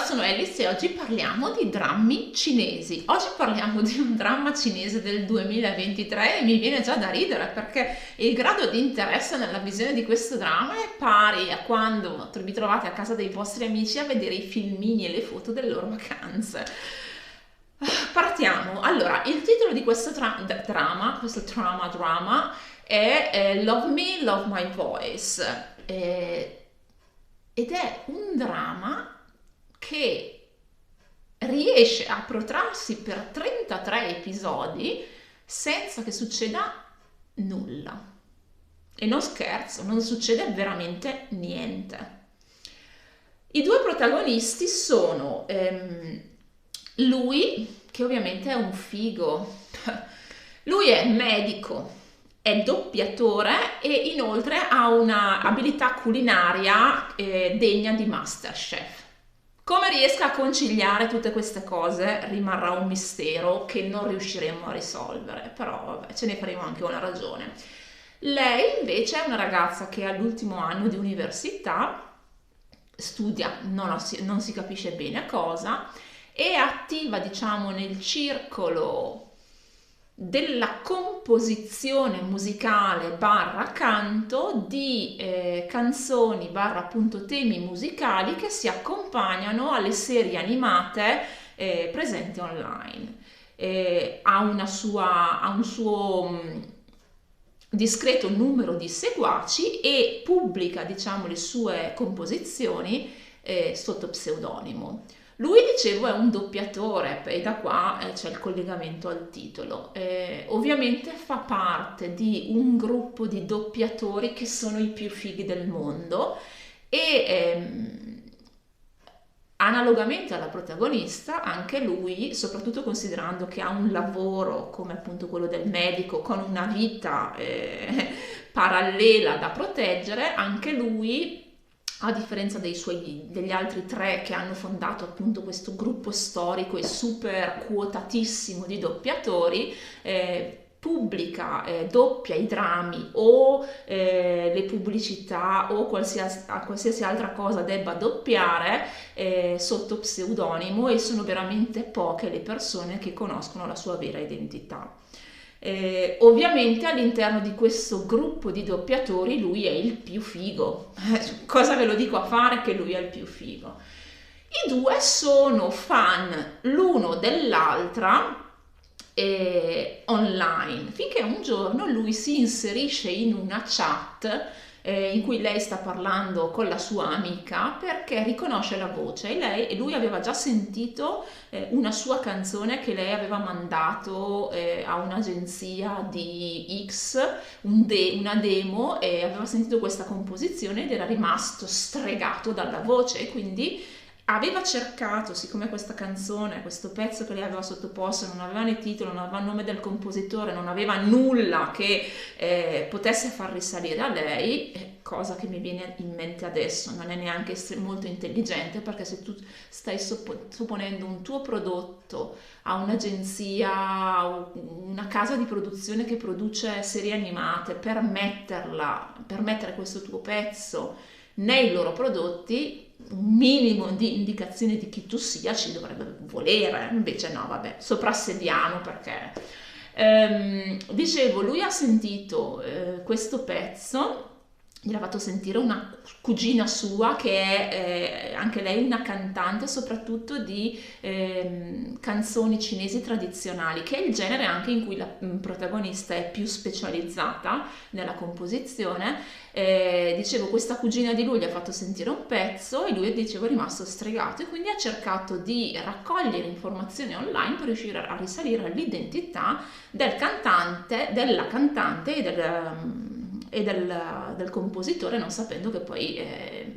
sono Alice e oggi parliamo di drammi cinesi. Oggi parliamo di un dramma cinese del 2023 e mi viene già da ridere perché il grado di interesse nella visione di questo dramma è pari a quando vi trovate a casa dei vostri amici a vedere i filmini e le foto delle loro vacanze. Partiamo. Allora, il titolo di questo drama è Love Me, Love My Voice. Ed è un dramma che riesce a protrarsi per 33 episodi senza che succeda nulla. E non scherzo, non succede veramente niente. I due protagonisti sono lui, che ovviamente è un figo. Lui è medico, è doppiatore e inoltre ha una abilità culinaria degna di MasterChef. Come riesca a conciliare tutte queste cose rimarrà un mistero che non riusciremo a risolvere, però vabbè, ce ne faremo anche una ragione. Lei invece è una ragazza che è all'ultimo anno di università, studia, non si capisce bene cosa, è attiva, diciamo, nel circolo della composizione musicale barra canto di canzoni barra appunto temi musicali che si accompagnano alle serie animate presenti online. Ha un suo discreto numero di seguaci e pubblica, diciamo, le sue composizioni sotto pseudonimo. Lui, dicevo, è un doppiatore e da qua c'è il collegamento al titolo. Ovviamente fa parte di un gruppo di doppiatori che sono i più fighi del mondo e analogamente alla protagonista, anche lui, soprattutto considerando che ha un lavoro come appunto quello del medico, con una vita parallela da proteggere, anche lui, a differenza degli altri tre che hanno fondato appunto questo gruppo storico e super quotatissimo di doppiatori, pubblica, doppia i drammi o le pubblicità o qualsiasi altra cosa debba doppiare sotto pseudonimo, e sono veramente poche le persone che conoscono la sua vera identità. Ovviamente all'interno di questo gruppo di doppiatori lui è il più figo. Cosa ve lo dico a fare che lui è il più figo? I due sono fan l'uno dell'altra online, finché un giorno lui si inserisce in una chat in cui lei sta parlando con la sua amica perché riconosce la voce e lui aveva già sentito una sua canzone che lei aveva mandato a un'agenzia di X, una demo, e aveva sentito questa composizione ed era rimasto stregato dalla voce, e quindi aveva cercato, siccome questa canzone, questo pezzo che lei aveva sottoposto non aveva né titolo, non aveva il nome del compositore, non aveva nulla che potesse far risalire a lei, cosa che mi viene in mente adesso, non è neanche molto intelligente, perché se tu stai sottoponendo un tuo prodotto a un'agenzia, una casa di produzione che produce serie animate per mettere questo tuo pezzo nei loro prodotti, un minimo di indicazione di chi tu sia ci dovrebbe volere. Invece no, vabbè, soprassediamo perché dicevo, lui ha sentito questo pezzo, gliel'ha fatto sentire una cugina sua che è anche lei una cantante, soprattutto di canzoni cinesi tradizionali, che è il genere anche in cui la protagonista è più specializzata nella composizione. Dicevo, questa cugina di lui gli ha fatto sentire un pezzo e lui, dicevo, è rimasto stregato, e quindi ha cercato di raccogliere informazioni online per riuscire a risalire all'identità della cantante del compositore, non sapendo che poi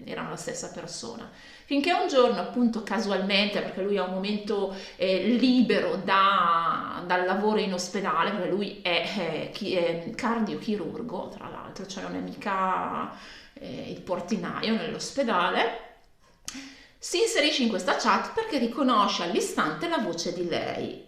erano la stessa persona. Finché un giorno, appunto, casualmente, perché lui ha un momento libero dal lavoro in ospedale, perché lui è cardiochirurgo, tra l'altro, cioè non è mica il portinaio nell'ospedale, si inserisce in questa chat perché riconosce all'istante la voce di lei,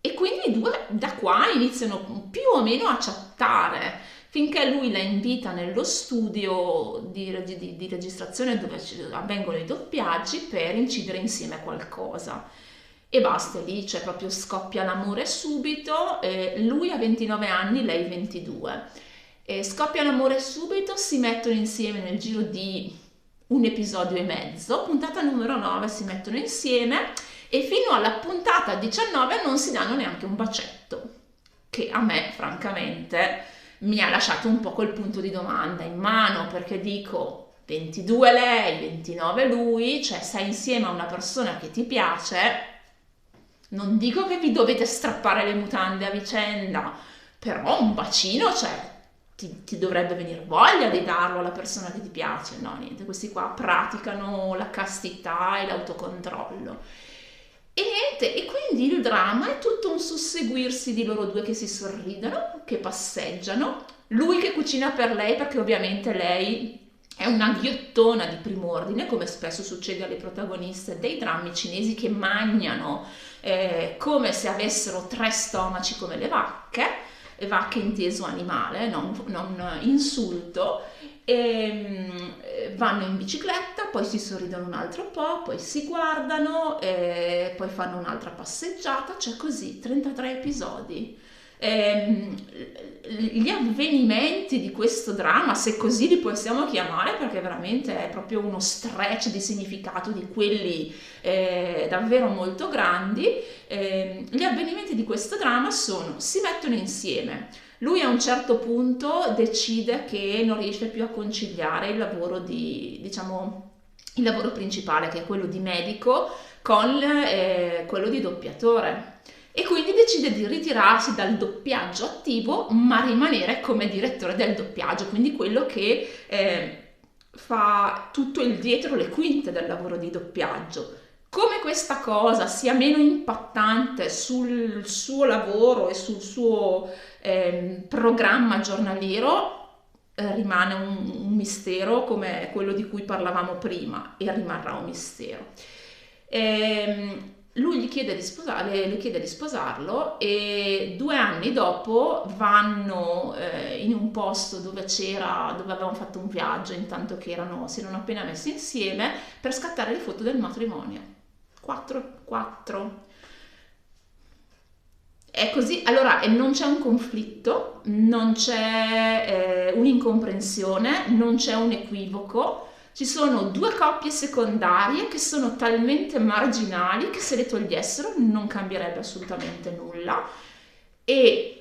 e quindi i due da qua iniziano più o meno a chattare finché lui la invita nello studio di registrazione dove avvengono i doppiaggi per incidere insieme qualcosa. E basta, lì c'è proprio scoppia l'amore subito, lui ha 29 anni, lei 22. Scoppia l'amore subito, si mettono insieme nel giro di un episodio e mezzo, puntata numero 9 si mettono insieme e fino alla puntata 19 non si danno neanche un bacetto, che a me francamente mi ha lasciato un po' quel punto di domanda in mano, perché dico 22 lei, 29 lui, cioè sei insieme a una persona che ti piace, non dico che vi dovete strappare le mutande a vicenda, però un bacino, cioè ti dovrebbe venire voglia di darlo alla persona che ti piace, no? Niente, questi qua praticano la castità e l'autocontrollo. E niente, e quindi il dramma è tutto un susseguirsi di loro due che si sorridono, che passeggiano, lui che cucina per lei perché ovviamente lei è una ghiottona di prim'ordine, come spesso succede alle protagoniste dei drammi cinesi che mangiano come se avessero 3 stomaci come le vacche inteso animale, non insulto, vanno in bicicletta, poi si sorridono un altro po', poi si guardano, poi fanno un'altra passeggiata, cioè così, 33 episodi. Gli avvenimenti di questo dramma, se così li possiamo chiamare, perché veramente è proprio uno stretch di significato di quelli davvero molto grandi, gli avvenimenti di questo dramma si mettono insieme. Lui a un certo punto decide che non riesce più a conciliare il lavoro il lavoro principale, che è quello di medico, con quello di doppiatore. E quindi decide di ritirarsi dal doppiaggio attivo, ma rimanere come direttore del doppiaggio, quindi quello che fa tutto il dietro le quinte del lavoro di doppiaggio. Come questa cosa sia meno impattante sul suo lavoro e sul suo programma giornaliero, rimane un mistero come quello di cui parlavamo prima, e rimarrà un mistero. Lui le chiede di sposarlo e 2 anni dopo vanno in un posto dove avevano fatto un viaggio intanto che si erano appena messi insieme per scattare le foto del matrimonio. 4. È così, allora non c'è un conflitto, non c'è un'incomprensione, non c'è un equivoco. Ci sono 2 coppie secondarie che sono talmente marginali che se le togliessero non cambierebbe assolutamente nulla, e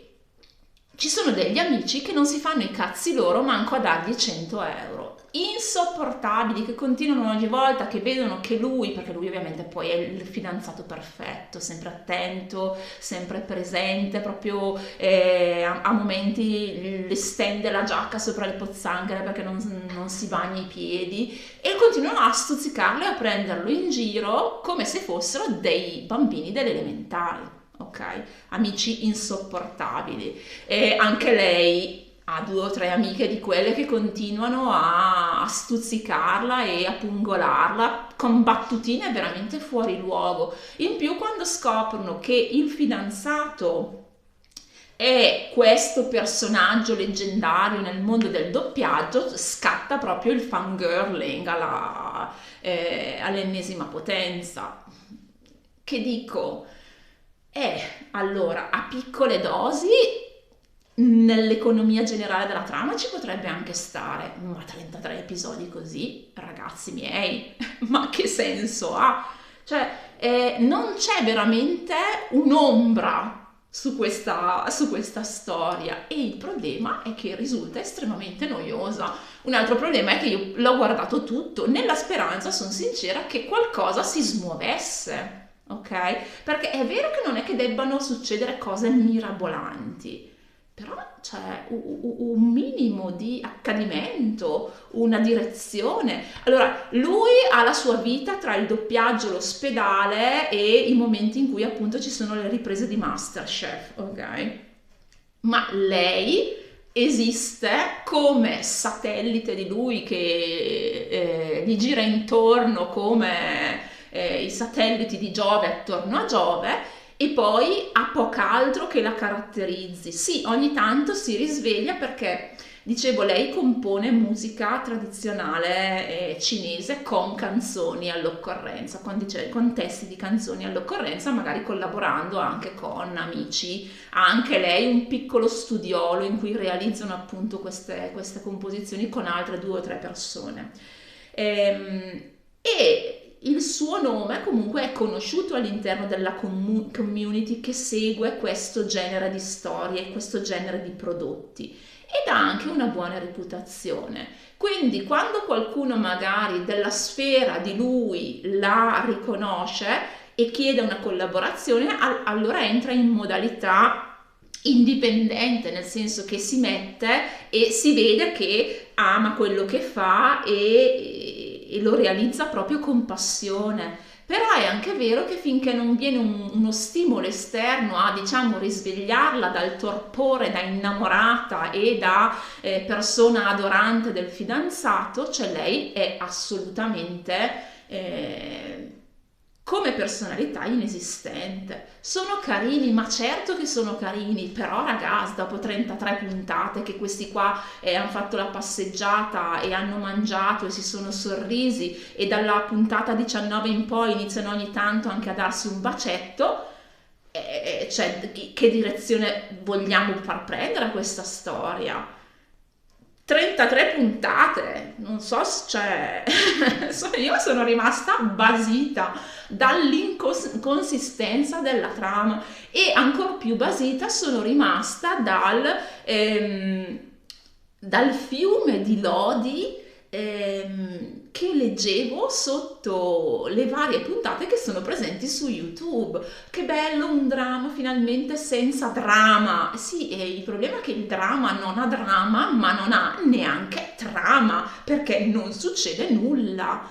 ci sono degli amici che non si fanno i cazzi loro manco a dargli 100 euro, insopportabili, che continuano ogni volta che vedono che lui, perché lui ovviamente poi è il fidanzato perfetto, sempre attento, sempre presente, proprio a momenti le stende la giacca sopra le pozzanghere perché non si bagna i piedi, e continuano a stuzzicarlo e a prenderlo in giro come se fossero dei bambini delle elementari. Ok, amici insopportabili. E anche lei ha 2 o 3 amiche di quelle che continuano a stuzzicarla e a pungolarla con battutine veramente fuori luogo. In più, quando scoprono che il fidanzato è questo personaggio leggendario nel mondo del doppiaggio, scatta proprio il fangirling all'ennesima potenza. Che dico? Allora, a piccole dosi nell'economia generale della trama ci potrebbe anche stare, ma 33 episodi così, ragazzi miei, ma che senso ha? Cioè, non c'è veramente un'ombra su questa storia, e il problema è che risulta estremamente noiosa. Un altro problema è che io l'ho guardato tutto nella speranza, sono sincera, che qualcosa si smuovesse. Ok? Perché è vero che non è che debbano succedere cose mirabolanti, però c'è un minimo di accadimento, una direzione. Allora, lui ha la sua vita tra il doppiaggio, l'ospedale e i momenti in cui appunto ci sono le riprese di MasterChef, ok? Ma lei esiste come satellite di lui che gli gira intorno come i satelliti di Giove attorno a Giove, e poi ha poco altro che la caratterizzi. Sì, ogni tanto si risveglia perché Dicevo, lei compone musica tradizionale cinese con canzoni all'occorrenza, con testi di canzoni all'occorrenza, magari collaborando anche con amici. Ha anche lei un piccolo studiolo in cui realizzano appunto queste composizioni con altre 2 o 3 persone. E il suo nome comunque è conosciuto all'interno della community che segue questo genere di storie, questo genere di prodotti, ed ha anche una buona reputazione. Quindi quando qualcuno magari della sfera di lui la riconosce e chiede una collaborazione, allora entra in modalità indipendente, nel senso che si mette e si vede che ama quello che fa e lo realizza proprio con passione. Però è anche vero che finché non viene uno stimolo esterno a, diciamo, risvegliarla dal torpore da innamorata e da persona adorante del fidanzato, cioè lei è assolutamente come personalità inesistente. Sono carini, ma certo che sono carini, però ragazzi, dopo 33 puntate che questi qua hanno fatto la passeggiata e hanno mangiato e si sono sorrisi, e dalla puntata 19 in poi iniziano ogni tanto anche a darsi un bacetto, cioè che direzione vogliamo far prendere a questa storia? 33 puntate, non so, cioè, io sono rimasta basita dall'inconsistenza della trama, e ancor più basita sono rimasta dal fiume di lodi che leggevo sotto le varie puntate che sono presenti su YouTube. Che bello, un dramma finalmente senza dramma. Sì, il problema è che il dramma non ha dramma, ma non ha neanche trama, perché non succede nulla.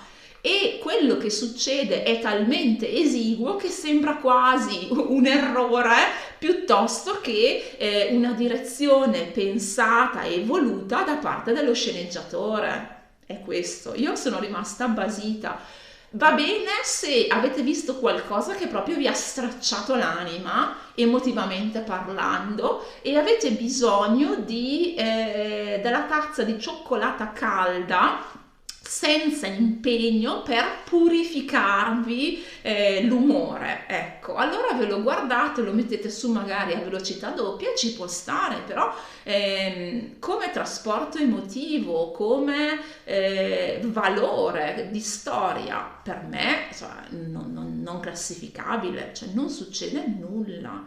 E quello che succede è talmente esiguo che sembra quasi un errore piuttosto che una direzione pensata e voluta da parte dello sceneggiatore. È questo, io sono rimasta basita. Va bene se avete visto qualcosa che proprio vi ha stracciato l'anima, emotivamente parlando, e avete bisogno della tazza di cioccolata calda senza impegno per purificarvi l'umore. Ecco, allora ve lo guardate, lo mettete su magari a velocità doppia, ci può stare, però come trasporto emotivo, come valore di storia, per me, cioè, non classificabile, cioè non succede nulla.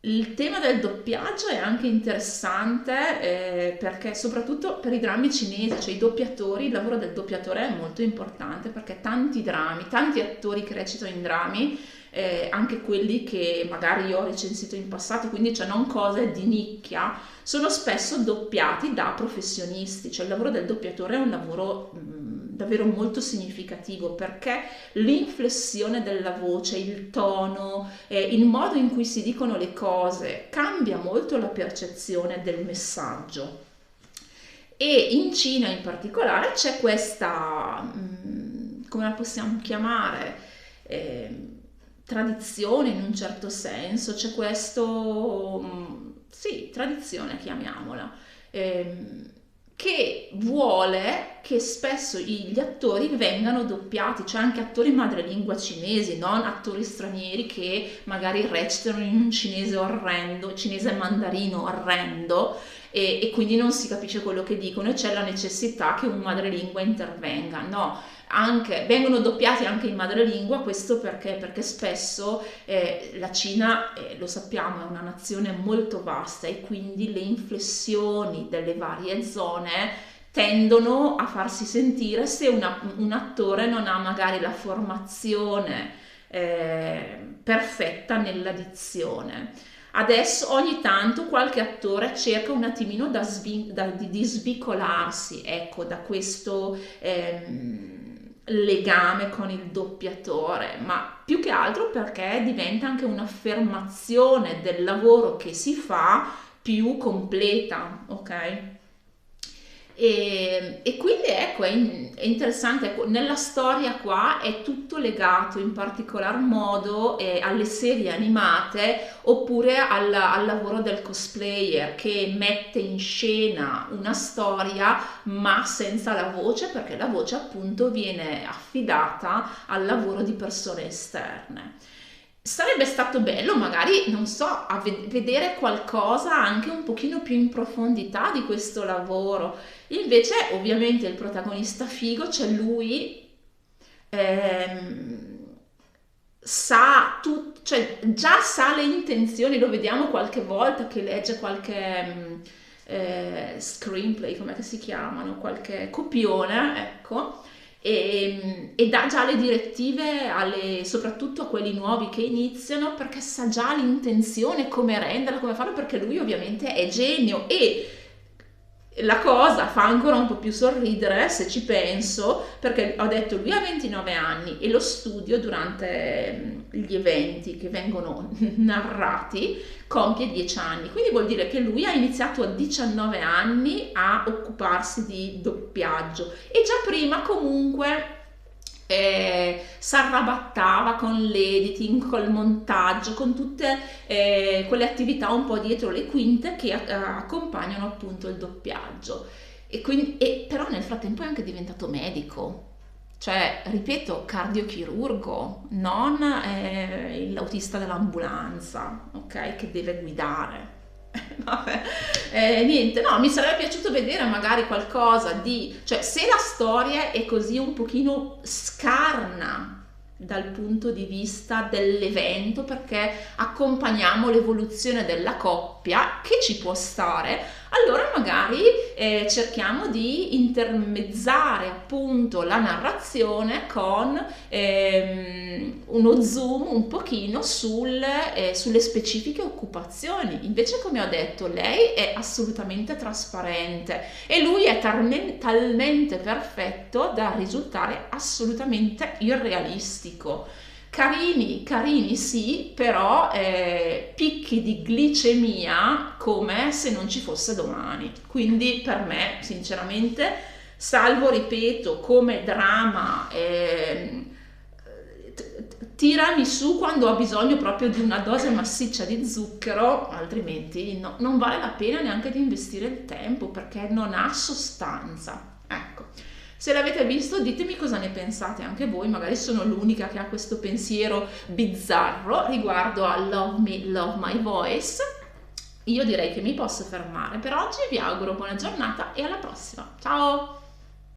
Il tema del doppiaggio è anche interessante, perché soprattutto per i drammi cinesi, cioè i doppiatori, il lavoro del doppiatore è molto importante, perché tanti attori che recitano in drammi, anche quelli che magari io ho recensito in passato, quindi cioè non cose di nicchia, sono spesso doppiati da professionisti. Cioè il lavoro del doppiatore è un lavoro davvero molto significativo, perché l'inflessione della voce, il tono, il modo in cui si dicono le cose cambia molto la percezione del messaggio. E in Cina in particolare c'è questa, come la possiamo chiamare, tradizione in un certo senso, c'è questo, sì, tradizione chiamiamola, che vuole che spesso gli attori vengano doppiati, cioè anche attori madrelingua cinesi, non attori stranieri che magari recitano in un cinese orrendo, cinese mandarino orrendo, e quindi non si capisce quello che dicono e c'è la necessità che un madrelingua intervenga. No, vengono doppiati anche in madrelingua, questo perché spesso la Cina, lo sappiamo, è una nazione molto vasta, e quindi le inflessioni delle varie zone tendono a farsi sentire se un attore non ha magari la formazione perfetta nella dizione. Adesso ogni tanto qualche attore cerca un attimino di svicolarsi, ecco, da questo legame con il doppiatore, ma più che altro perché diventa anche un'affermazione del lavoro che si fa più completa, ok? E quindi ecco, è interessante, ecco, nella storia qua è tutto legato in particolar modo alle serie animate oppure al lavoro del cosplayer che mette in scena una storia ma senza la voce, perché la voce appunto viene affidata al lavoro di persone esterne. Sarebbe stato bello magari, non so, vedere qualcosa anche un pochino più in profondità di questo lavoro. Invece, ovviamente, il protagonista figo, c'è lui, ehm, sa tutto, cioè già sa le intenzioni, lo vediamo qualche volta che legge qualche screenplay, come si chiamano, qualche copione, ecco, e dà già le direttive soprattutto a quelli nuovi che iniziano, perché sa già l'intenzione, come renderla, come farlo, perché lui ovviamente è genio. E la cosa fa ancora un po' più sorridere se ci penso, perché ho detto lui ha 29 anni e lo studio durante gli eventi che vengono narrati compie 10 anni, quindi vuol dire che lui ha iniziato a 19 anni a occuparsi di doppiaggio e già prima comunque s'arrabattava con l'editing, col montaggio, con tutte quelle attività un po' dietro le quinte che accompagnano appunto il doppiaggio. Però nel frattempo è anche diventato medico. Cioè, ripeto, cardiochirurgo, non l'autista dell'ambulanza, ok? Che deve guidare. Vabbè, niente, no, mi sarebbe piaciuto vedere magari qualcosa cioè se la storia è così un pochino scarna dal punto di vista dell'evento, perché accompagniamo l'evoluzione della coppia, che ci può stare, allora magari cerchiamo di intermezzare appunto la narrazione con uno zoom un pochino sulle specifiche occupazioni. Invece, come ho detto, lei è assolutamente trasparente e lui è talmente perfetto da risultare assolutamente irrealistico. Carini sì, però picchi di glicemia come se non ci fosse domani. Quindi per me, sinceramente, salvo, ripeto, come drama, tirami su quando ho bisogno proprio di una dose massiccia di zucchero, altrimenti no, non vale la pena neanche di investire il tempo, perché non ha sostanza. Ecco. Se l'avete visto, ditemi cosa ne pensate anche voi, magari sono l'unica che ha questo pensiero bizzarro riguardo a Love Me, Love My Voice. Io direi che mi posso fermare per oggi, vi auguro buona giornata e alla prossima. Ciao!